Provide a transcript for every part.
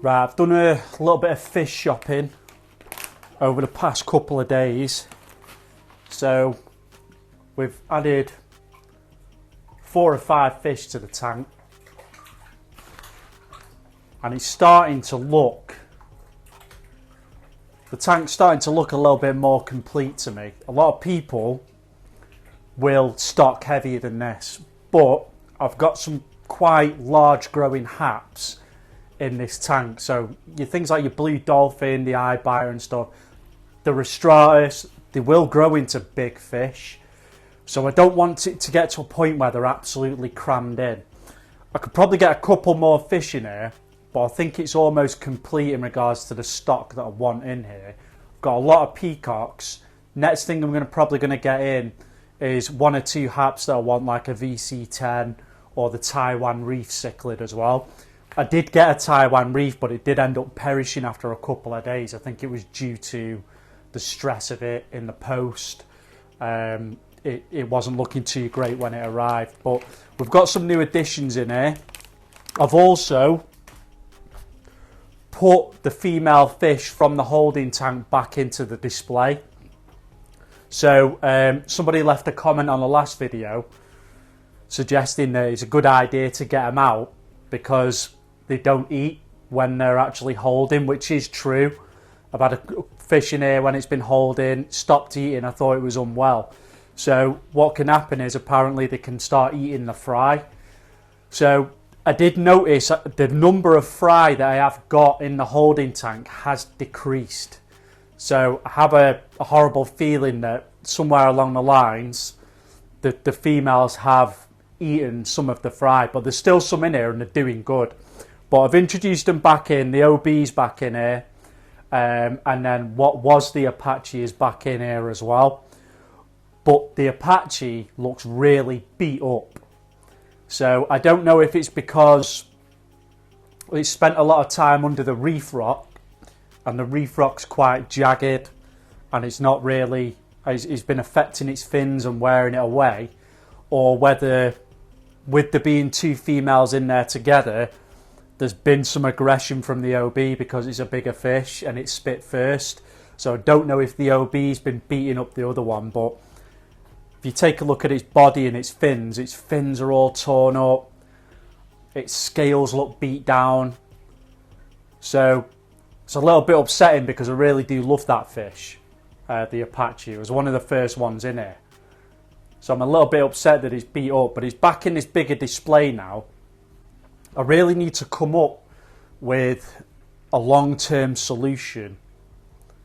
Right, I've done a little bit of fish shopping over the past couple of days. So we've added 4 or 5 fish to the tank. And it's starting to look, the tank's starting to look a little bit more complete to me. A lot of people will stock heavier than this, but I've got some quite large growing haps in this tank. So things like your blue dolphin, the eye biter and stuff, the rostratus, they will grow into big fish. So I don't want it to get to a point where they're absolutely crammed in. I could probably get a couple more fish in here, but I think it's almost complete in regards to the stock that I want in here. I've got a lot of peacocks. Next thing I'm probably going to get in is 1 or 2 haps that I want, like a VC10 or the Taiwan reef cichlid as well. I did get a Taiwan reef, but it did end up perishing after a couple of days. I think it was due to the stress of it in the post. It wasn't looking too great when it arrived, but we've got some new additions in here. I've also put the female fish from the holding tank back into the display. So somebody left a comment on the last video suggesting that it's a good idea to get them out because they don't eat when they're actually holding, which is true. I've had a fish in here when it's been holding, stopped eating, I thought it was unwell. So what can happen is apparently they can start eating the fry. So I did notice the number of fry that I have got in the holding tank has decreased. So I have a horrible feeling that somewhere along the lines the females have eaten some of the fry, but there's still some in here and they're doing good. But I've introduced them back in, the OB's back in here, and then what was the Apache is back in here as well. But the Apache looks really beat up. So I don't know if it's because it spent a lot of time under the reef rock and the reef rock's quite jagged and it's not really, it's been affecting its fins and wearing it away, or whether with there being 2 females in there together, there's been some aggression from the OB because it's a bigger fish and it spit first. So I don't know if the OB's been beating up the other one, but if you take a look at its body and its fins are all torn up. Its scales look beat down. So it's a little bit upsetting because I really do love that fish, the Apache. It was one of the first ones in here. So I'm a little bit upset that it's beat up, but it's back in this bigger display now. I really need to come up with a long-term solution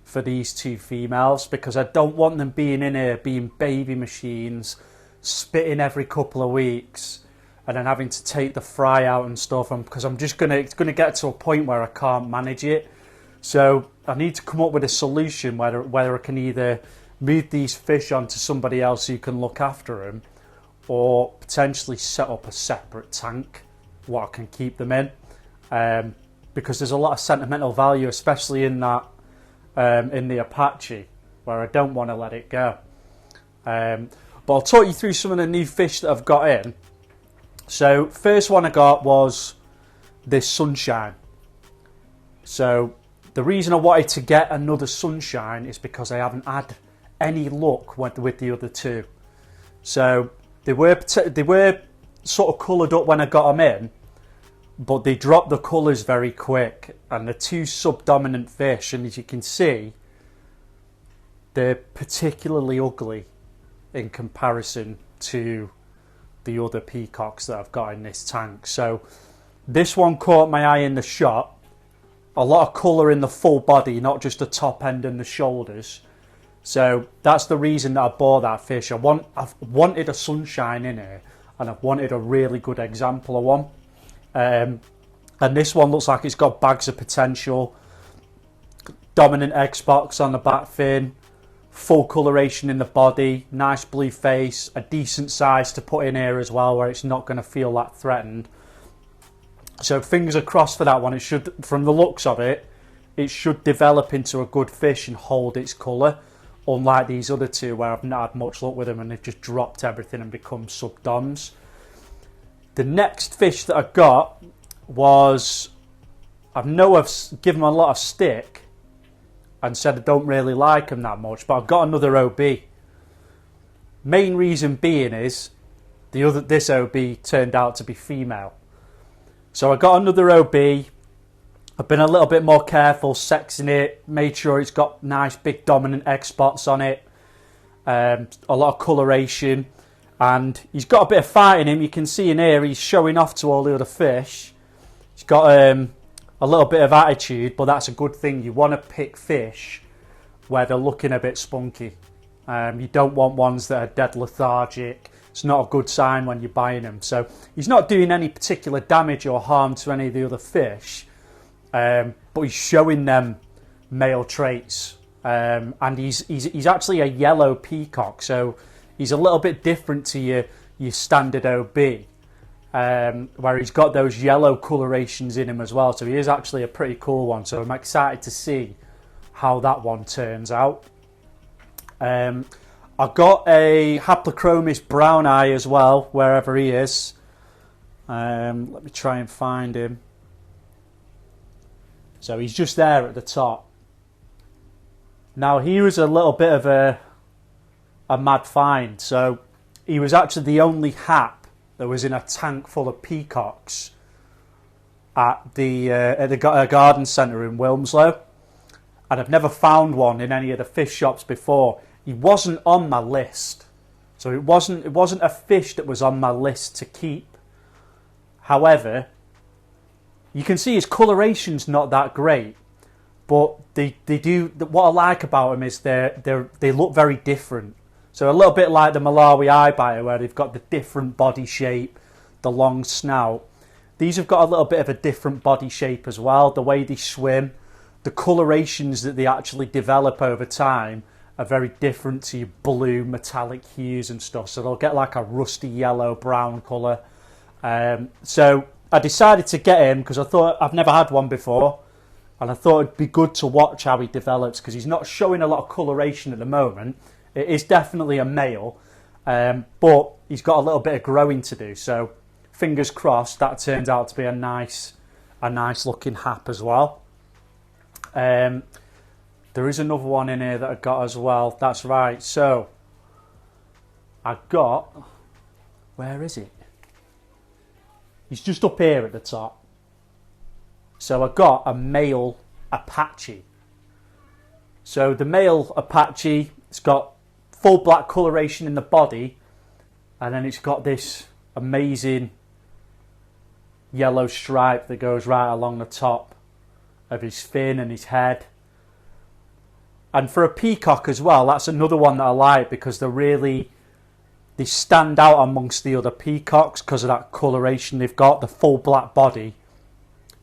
for these 2 females because I don't want them being in here being baby machines, spitting every couple of weeks and then having to take the fry out and stuff, because it's gonna get to a point where I can't manage it. So I need to come up with a solution whether I can either move these fish onto somebody else who can look after them, or potentially set up a separate tank what I can keep them in, because there's a lot of sentimental value, especially in that in the Apache, where I don't want to let it go. But I'll talk you through some of the new fish that I've got in. So first one I got was this Sunshine. So the reason I wanted to get another Sunshine is because I haven't had any luck with the other 2. So they were sort of coloured up when I got them in, but they dropped the colours very quick, and the 2 subdominant fish, and as you can see, they're particularly ugly in comparison to the other peacocks that I've got in this tank. So this one caught my eye in the shot. A lot of colour in the full body, not just the top end and the shoulders. So that's the reason that I bought that fish. I've wanted a Sunshine in here, and I've wanted a really good example of one. And this one looks like it's got bags of potential. Dominant egg spots on the back fin, full coloration in the body, nice blue face, a decent size to put in here as well, where it's not going to feel that threatened. So fingers are crossed for that one. It should, from the looks of it, it should develop into a good fish and hold its colour, unlike these other 2 where I've not had much luck with them and they've just dropped everything and become subdoms. The next fish that I got was I've given them a lot of stick and said I don't really like them that much, but I've got another OB. Main reason being is this OB turned out to be female. So I got another OB. I've been a little bit more careful sexing it, made sure it's got nice big dominant egg spots on it, a lot of coloration, and he's got a bit of fight in him. You can see in here he's showing off to all the other fish. He's got a little bit of attitude, but that's a good thing. You want to pick fish where they're looking a bit spunky. You don't want ones that are dead lethargic. It's not a good sign when you're buying them. So he's not doing any particular damage or harm to any of the other fish, but he's showing them male traits. And he's actually a yellow peacock, so he's a little bit different to your standard OB, where he's got those yellow colorations in him as well. So he is actually a pretty cool one. So I'm excited to see how that one turns out. I've got a Haplochromis brown eye as well, wherever he is. Let me try and find him. So he's just there at the top. Now he was a little bit of a mad find. So he was actually the only hap that was in a tank full of peacocks at the garden centre in Wilmslow. And I've never found one in any of the fish shops before. He wasn't on my list, so it wasn't a fish that was on my list to keep. However, you can see his coloration's not that great, but they do. What I like about them is they look very different. So a little bit like the Malawi eye biter, where they've got the different body shape, the long snout. These have got a little bit of a different body shape as well. The way they swim, the colorations that they actually develop over time are very different to your blue metallic hues and stuff. So they'll get like a rusty yellow brown colour. So I decided to get him because I thought I've never had one before, and I thought it'd be good to watch how he develops, because he's not showing a lot of coloration at the moment. It is definitely a male, but he's got a little bit of growing to do. So fingers crossed that turns out to be a nice looking hap as well. There is another one in here that I got as well. That's right. So I got, where is it? He's just up here at the top. So I got a male Apache. So the male Apache, it's got full black coloration in the body, and then it's got this amazing yellow stripe that goes right along the top of his fin and his head. And for a peacock as well, that's another one that I like, because they stand out amongst the other peacocks because of that coloration they've got, the full black body,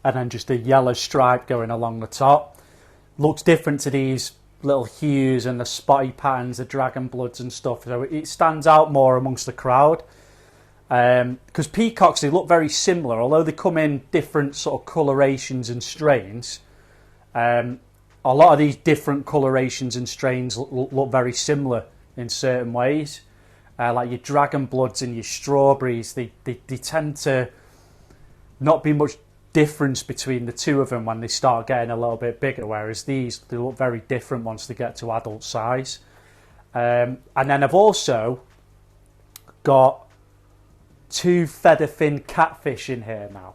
and then just a yellow stripe going along the top. Looks different to these little hues and the spotty patterns, the dragon bloods and stuff. So it stands out more amongst the crowd. Because peacocks, they look very similar, although they come in different sort of colorations and strains. A lot of these different colorations and strains look very similar in certain ways. Like your dragon bloods and your strawberries, they tend to not be much difference between the two of them when they start getting a little bit bigger, whereas these, they look very different once they get to adult size. And then I've also got 2 featherfin catfish in here now.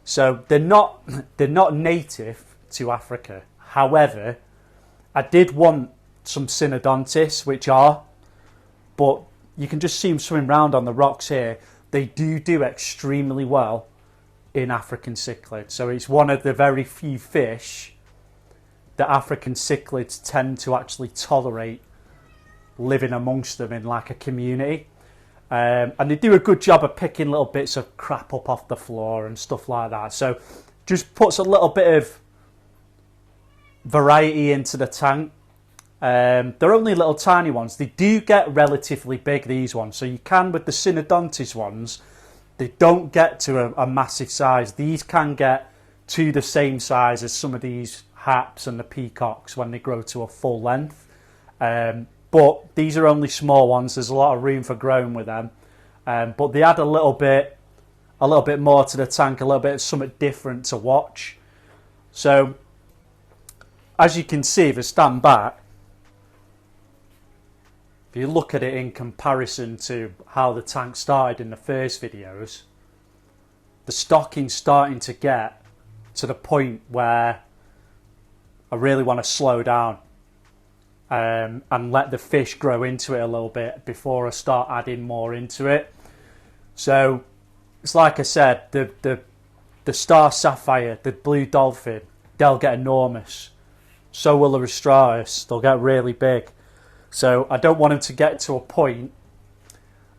So they're not native to Africa. However, I did want some synodontis, which are, but you can just see them swimming around on the rocks here. They do extremely well in African cichlid. So it's one of the very few fish that African cichlids tend to actually tolerate living amongst them in like a community. And they do a good job of picking little bits of crap up off the floor and stuff like that. So just puts a little bit of variety into the tank. They're only little tiny ones. They do get relatively big, these ones. So you can, with the synodontis ones, they don't get to a massive size. These can get to the same size as some of these haps and the peacocks when they grow to a full length. But these are only small ones. There's a lot of room for growing with them. But they add a little bit more to the tank, a little bit of something different to watch. So as you can see, if I stand back, if you look at it in comparison to how the tank started in the first videos, the stocking's starting to get to the point where I really want to slow down and let the fish grow into it a little bit before I start adding more into it. So it's like I said, the star sapphire, the blue dolphin, they'll get enormous. So will the Rostratus, they'll get really big. So I don't want them to get to a point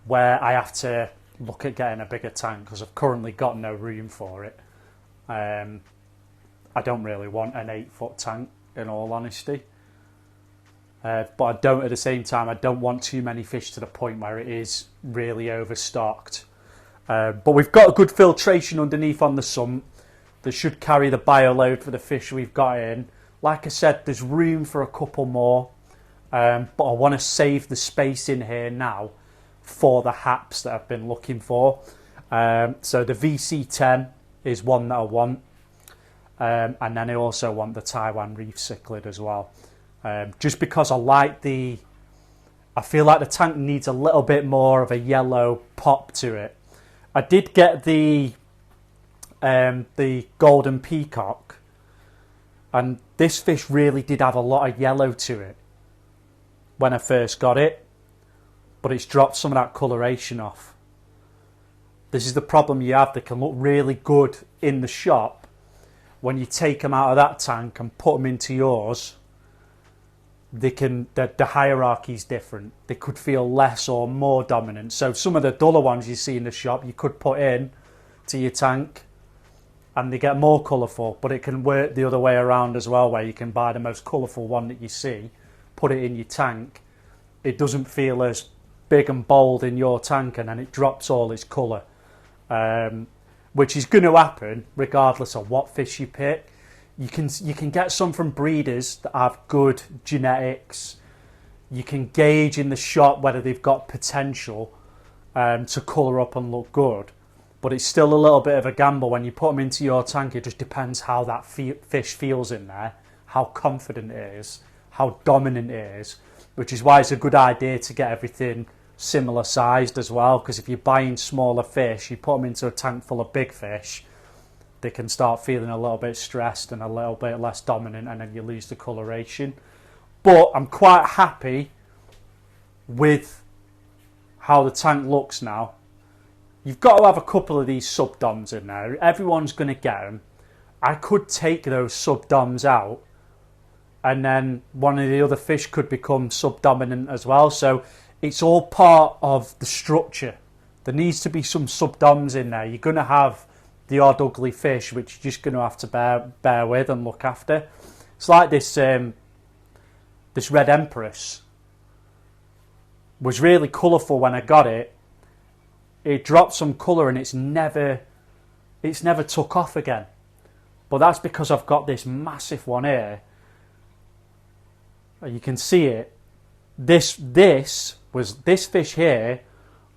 where I have to look at getting a bigger tank, because I've currently got no room for it. I don't really want an 8-foot tank, in all honesty. But I don't, at the same time, I don't want too many fish to the point where it is really overstocked. But we've got a good filtration underneath on the sump that should carry the bio load for the fish we've got in. Like I said, there's room for a couple more, but I want to save the space in here now for the haps that I've been looking for. So the VC10 is one that I want, and then I also want the Taiwan Reef Cichlid as well. Just because I feel like the tank needs a little bit more of a yellow pop to it. I did get the golden peacock, and this fish really did have a lot of yellow to it when I first got it, but it's dropped some of that coloration off. This is the problem you have. They can look really good in the shop. When you take them out of that tank and put them into yours, the hierarchy is different. They could feel less or more dominant. So some of the duller ones you see in the shop, you could put in to your tank and they get more colourful, but it can work the other way around as well, where you can buy the most colourful one that you see, put it in your tank. It doesn't feel as big and bold in your tank, and then it drops all its colour, which is going to happen regardless of what fish you pick. You can get some from breeders that have good genetics. You can gauge in the shop whether they've got potential to colour up and look good. But it's still a little bit of a gamble when you put them into your tank. It just depends how that fish feels in there, how confident it is, how dominant it is, which is why it's a good idea to get everything similar sized as well, because if you're buying smaller fish, you put them into a tank full of big fish, they can start feeling a little bit stressed and a little bit less dominant, and then you lose the coloration. But I'm quite happy with how the tank looks now. You've got to have a couple of these subdoms in there. Everyone's going to get them. I could take those subdoms out, and then one of the other fish could become subdominant as well. So it's all part of the structure. There needs to be some subdoms in there. You're going to have the odd ugly fish, which you're just going to have to bear with and look after. It's like this this Red Empress was really colourful when I got it. It dropped some colour and it's never took off again. But that's because I've got this massive one here. You can see it. This fish here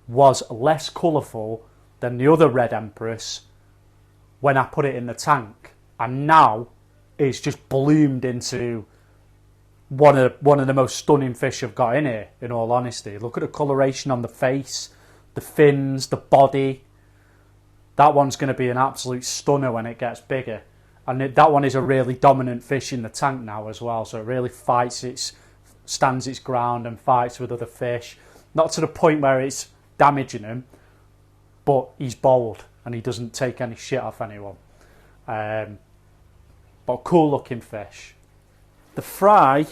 was less colourful than the other Red Empress when I put it in the tank, and now it's just bloomed into one of the most stunning fish I've got in here, in all honesty. Look at the coloration on the face, the fins, the body. That one's going to be an absolute stunner when it gets bigger. And that one is a really dominant fish in the tank now as well, so it really stands its ground and fights with other fish. Not to the point where it's damaging him, but he's bold and he doesn't take any shit off anyone. But cool looking fish. The fry,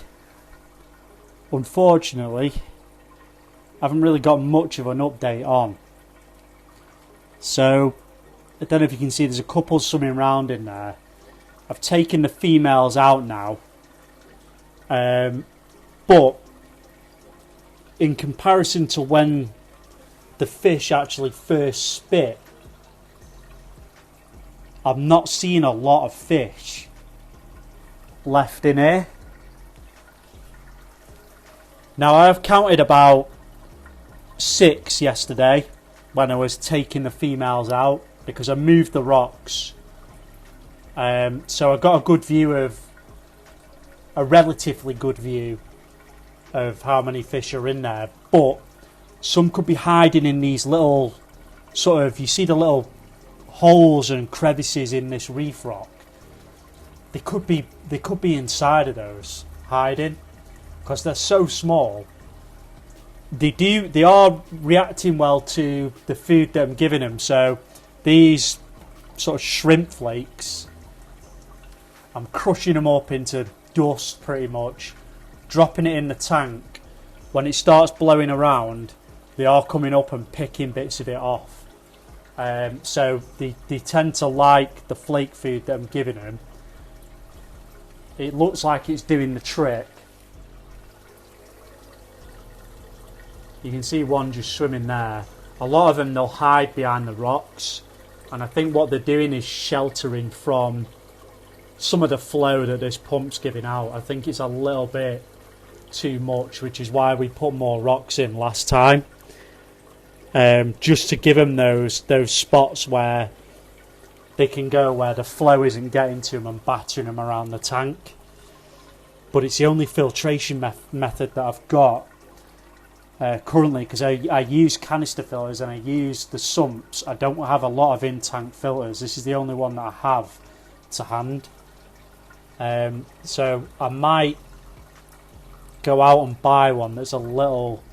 unfortunately, I haven't really got much of an update on. So I don't know if you can see, there's a couple swimming around in there. I've taken the females out now, but in comparison to when the fish actually first spit, I'm not seeing a lot of fish left in here. Now I've counted about 6 yesterday when I was taking the females out, because I moved the rocks So I got a relatively good view of how many fish are in there, but some could be hiding in these little sort of, you see the little holes and crevices in this reef rock. They could be inside of those hiding because they're so small. They are reacting well to the food that I'm giving them. So these sort of shrimp flakes, I'm crushing them up into dust pretty much, dropping it in the tank. When it starts blowing around, they are coming up and picking bits of it off. So they tend to like the flake food that I'm giving them. It looks like it's doing the trick. You can see one just swimming there. A lot of them, they'll hide behind the rocks, and I think what they're doing is sheltering from some of the flow that this pump's giving out. I think it's a little bit too much, which is why we put more rocks in last time, just to give them those spots where they can go where the flow isn't getting to them and battering them around the tank. But it's the only filtration method that I've got currently, because I use canister filters and I use the sumps. I don't have a lot of in-tank filters. This is the only one that I have to hand. So I might go out and buy one that's a little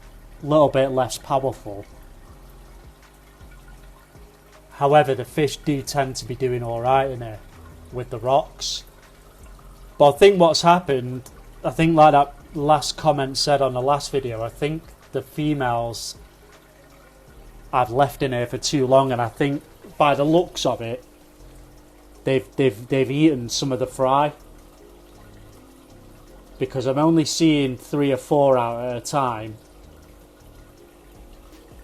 bit less powerful. However, the fish do tend to be doing alright in here with the rocks. But I think what's happened, I think like that last comment said on the last video, I think the females I've left in here for too long, and I think by the looks of it, they've eaten some of the fry, because I'm only seeing 3 or 4 out at a time,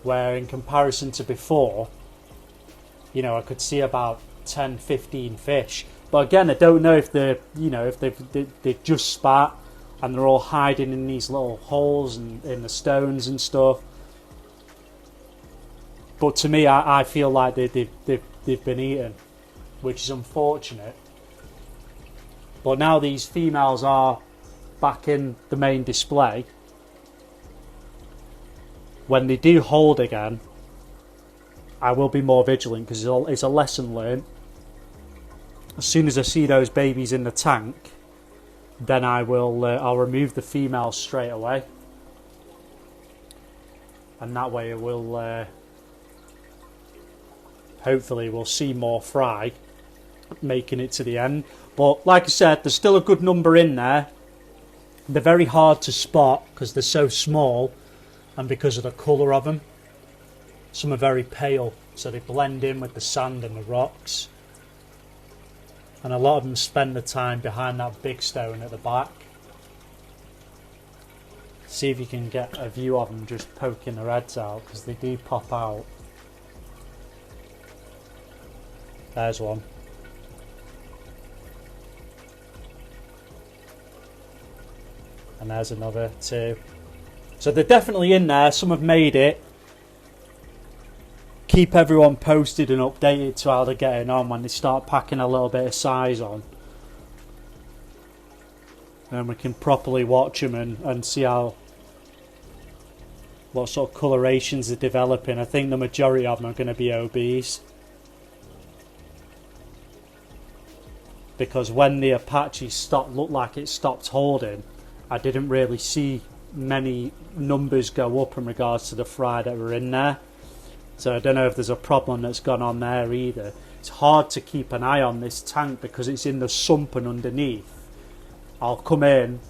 where in comparison to before, you know, I could see about 10-15 fish. But again, I don't know if they're, you know, if they've just spat and they're all hiding in these little holes and in the stones and stuff. But to me, I feel like they've been eaten, which is unfortunate. But now these females are back in the main display. When they do hold again, I will be more vigilant, because it's a lesson learned. As soon as I see those babies in the tank, then I'll remove the females straight away, and that way we'll hopefully we'll see more fry making it to the end. But like I said, there's still a good number in there. They're very hard to spot because they're so small, and because of the colour of them. Some are very pale, so they blend in with the sand and the rocks. And a lot of them spend the time behind that big stone at the back. See if you can get a view of them just poking their heads out, because they do pop out. There's one. And there's another 2. So they're definitely in there. Some have made it. Keep everyone posted and updated to how they're getting on when they start packing a little bit of size on. And we can properly watch them and see what sort of colorations they're developing. I think the majority of them are going to be OBs. Because when the Apache looked like it stopped holding, I didn't really see many numbers go up in regards to the fry that were in there. So I don't know if there's a problem that's gone on there either. It's hard to keep an eye on this tank because it's in the sump and underneath. I'll come in,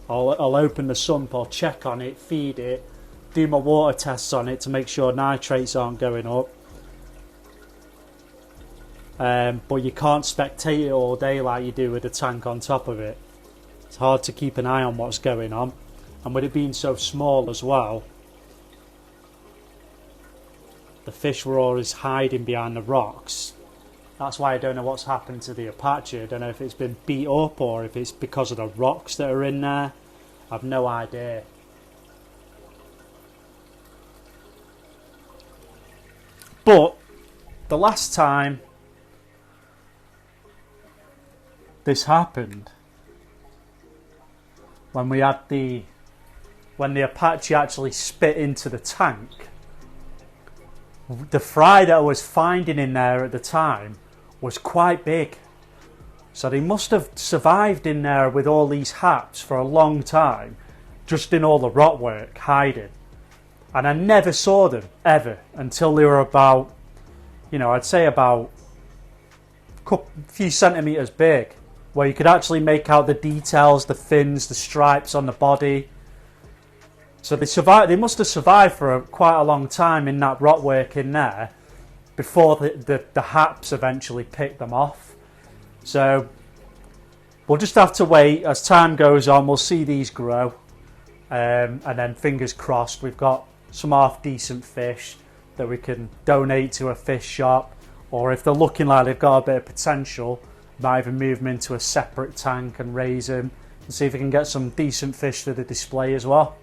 I'll open the sump, I'll check on it, feed it, do my water tests on it to make sure nitrates aren't going up. But you can't spectate it all day like you do with the tank on top of it. It's hard to keep an eye on what's going on. And with it being so small as well, the fish were always hiding behind the rocks. That's why I don't know what's happened to the Apache. I don't know if it's been beat up or if it's because of the rocks that are in there. I've no idea. But the last time this happened when we had when the Apache actually spit into the tank. The fry that I was finding in there at the time was quite big. So they must have survived in there with all these haps for a long time, just in all the rot work, hiding. And I never saw them, ever, until they were about, I'd say about a few centimetres big, where you could actually make out the details, the fins, the stripes on the body. So they must have survived for quite a long time in that rot work in there, before the haps eventually picked them off. So we'll just have to wait. As time goes on, we'll see these grow. And then fingers crossed, we've got some half decent fish that we can donate to a fish shop, or if they're looking like they've got a bit of potential, might even move them into a separate tank and raise them and see if we can get some decent fish for the display as well.